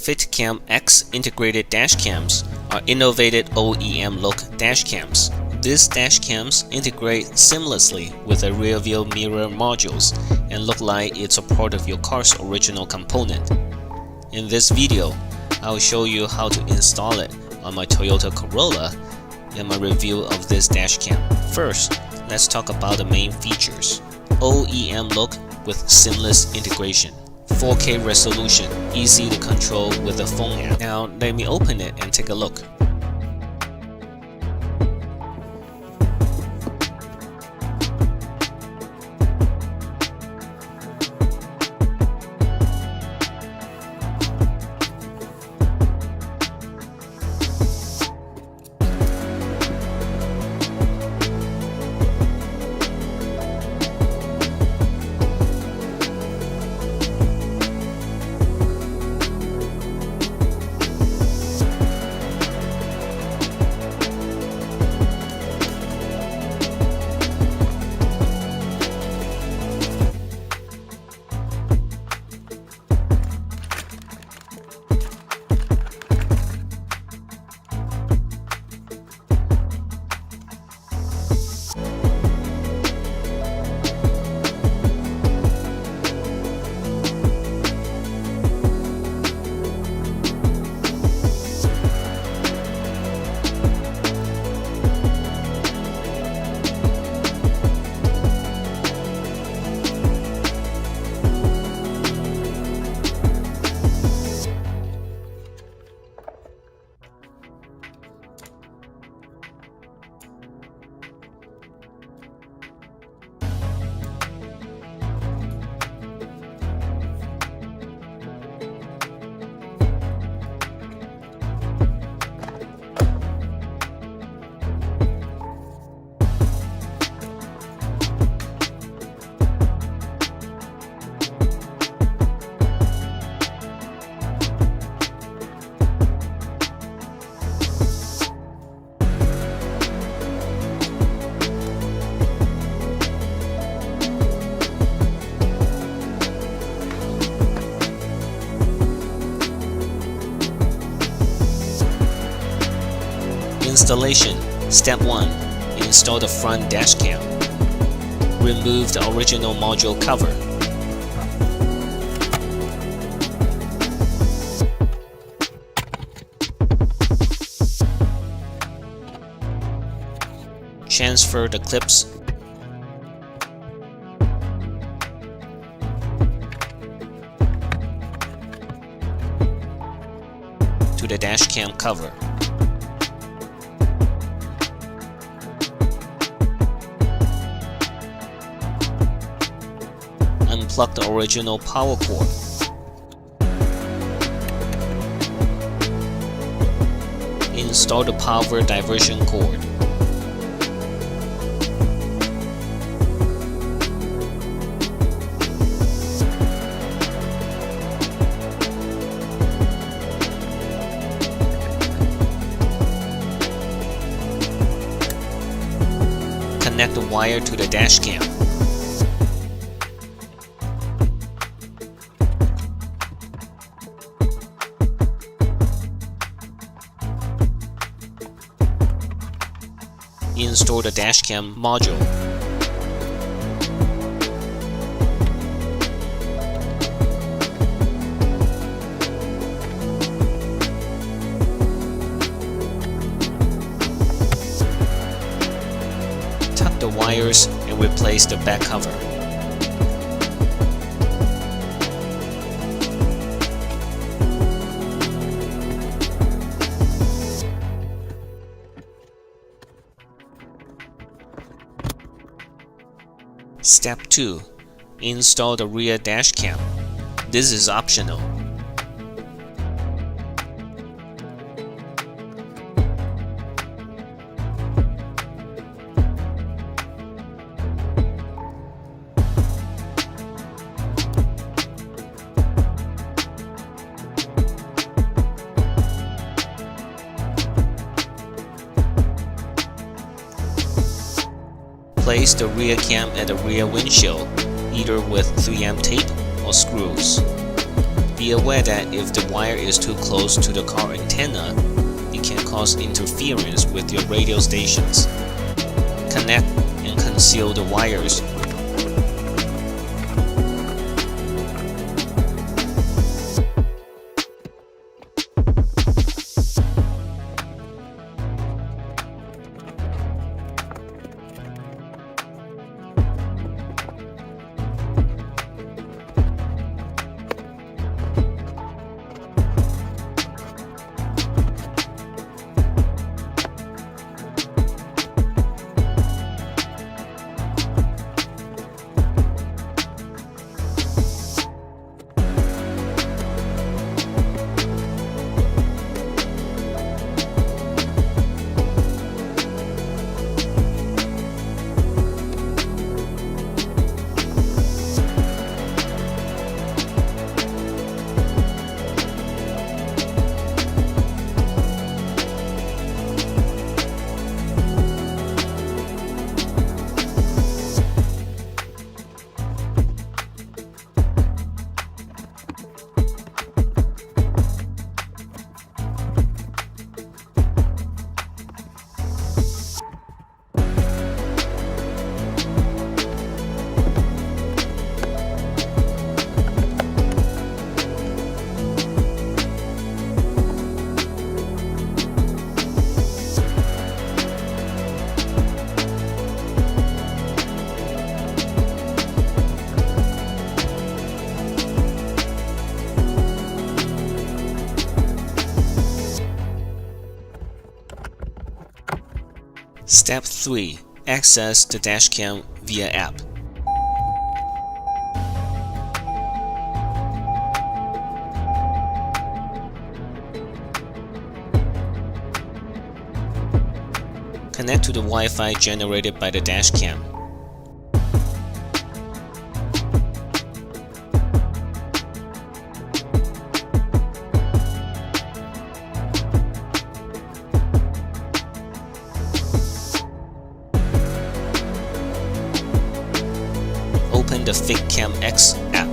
FITCAMX integrated dashcams are innovative OEM look dashcams. These dashcams integrate seamlessly with the rear-view mirror modules and look like it's a part of your car's original component. In this video, I will show you how to install it on my Toyota Corolla and my review of this dashcam. First, let's talk about the main features. OEM look with seamless integration. 4K resolution, easy to control with the phone app. Now let me open it and take a look. Installation. Step 1. Install the front dashcam. Remove the original module cover. Transfer the clips. To the dashcam cover. Unplug the original power cord. Install the power diversion cord. Connect the wire to the dashcam. Install the dashcam module. Tuck the wires and replace the back cover. Step 2. Install the rear dashcam. This is optional. Place the rear cam at the rear windshield, either with 3M tape or screws. Be aware that if the wire is too close to the car antenna, it can cause interference with your radio stations. Connect and conceal the wires. Step 3. Access the dashcam via app. Connect to the Wi-Fi generated by the dashcam. Open the FITCAMX app.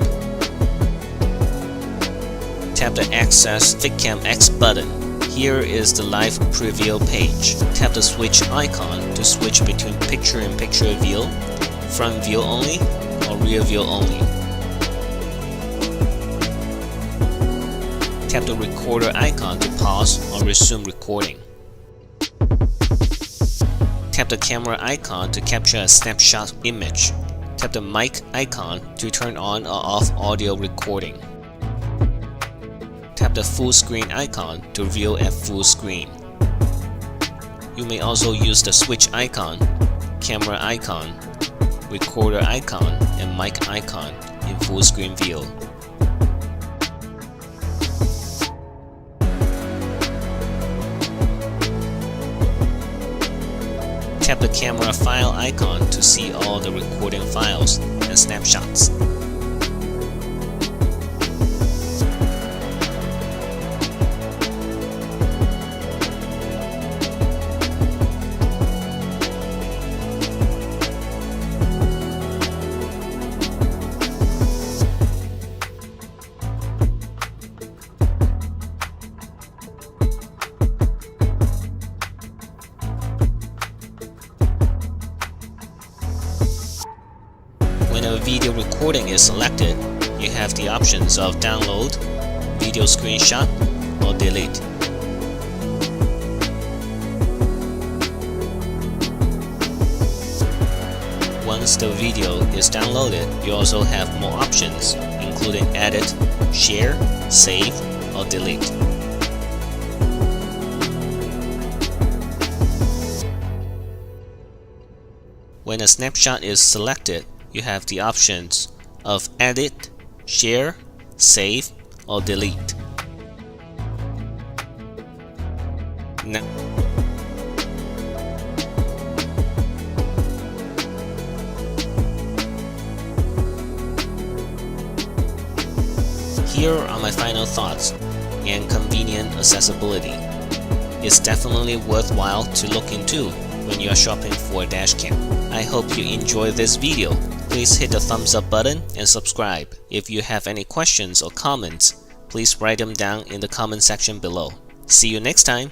Tap the Access FITCAMX button. Here is the live preview page. Tap the switch icon to switch between picture-in-picture view, front view only, or rear view only. Tap the recorder icon to pause or resume recording. Tap the camera icon to capture a snapshot image. Tap the mic icon to turn on or off audio recording. Tap the full screen icon to view at full screen. You may also use the switch icon, camera icon, recorder icon, and mic icon in full screen view. Tap the camera file icon to see all the recording files and snapshots. When a video recording is selected, you have the options of download, video screenshot, or delete. Once the video is downloaded, you also have more options, including edit, share, save, or delete. When a snapshot is selected, you have the options of edit, share, save, or delete. Now, here are my final thoughts and convenient accessibility. It's definitely worthwhile to look into when you are shopping for a dashcam. I hope you enjoyed this video. Please hit the thumbs up button and subscribe. If you have any questions or comments, please write them down in the comment section below. See you next time!